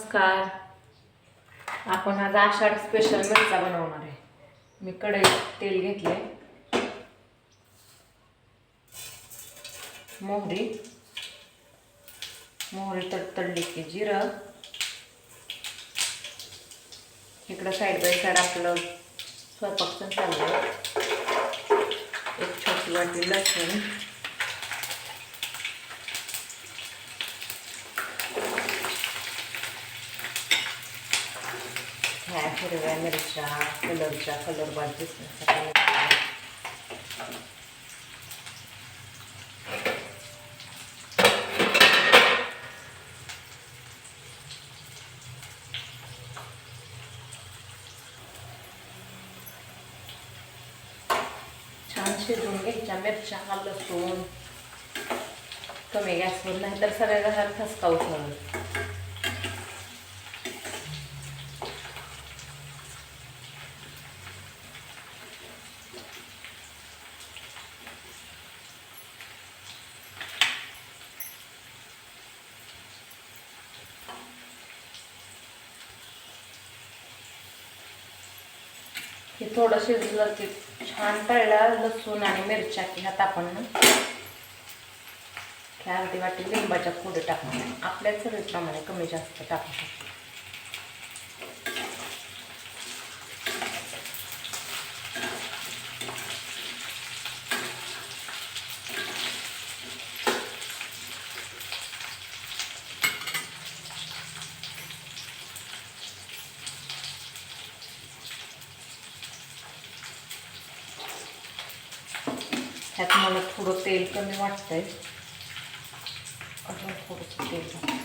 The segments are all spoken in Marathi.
नमस्कार. आपण आज आषाढ स्पेशल मिरचा बनवणार आहे. मी कढईत तेल घेतले, मोहरी तडतडली की जिरं. इकडं साईड बाय साईड आपलं स्वयंपाक चाललंय. एक छोटी वाटी लसूण, ह्या हिरव्या मिरच्या कलर भाजी छान शिजवून घ्यायच्या मिरच्या, लसूण कमी गॅसवर, नाही तर सगळ्या घरात खसकावू शकतो. हे थोडं शिजलं की छान तळल्या लसूण आणि मिरच्या की ह्यात आपण अर्धी वाटी लिंबाच्या फोडी टाकणार. आपल्या चवीप्रमाणे कमी जास्त टाकू शकतो. ह्यात मला थोडं तेल कमी वाटतंय, अजून थोडंसं तेल घालू.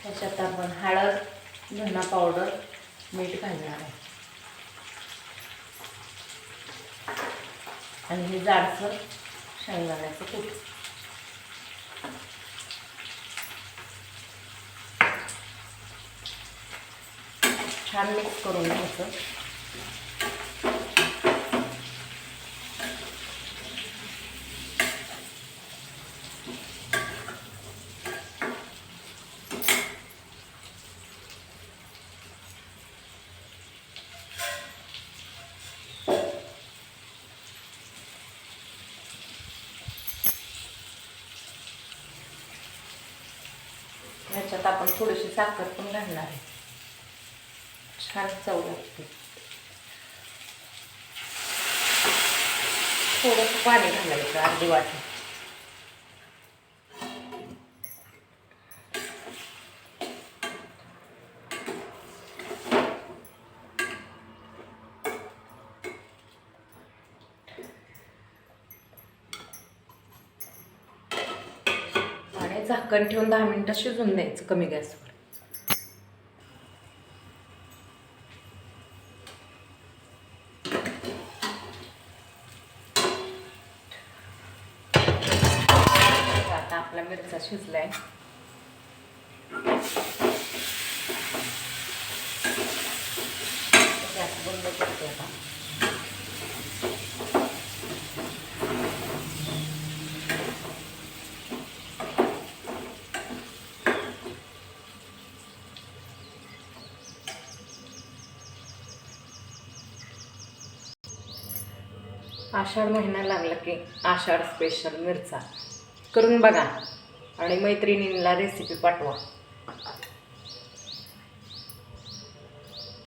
त्याच्यात आपण हळद, धना पावडर, मीठ घालणार आहे आणि हे जाडसर शेंगदाण्याचं कूट. छान मिक्स करून घ्यायचं. ह्याच्यात आपण थोडीशी साखर पण घालणार आहे, छान चव लागते. थोडंसं पाणी घालायचं, अर्धी वाटी. आणि झाकण ठेवून 10 मिनिटं शिजून द्यायचं कमी गॅसवर. आता आपला मिरचा शिजलाय. गॅस बंद करते आता. आषाढ महिना लागला की आषाढ स्पेशल मिरचा करून बघा आणि मैत्रिणींना रेसिपी पाठवा.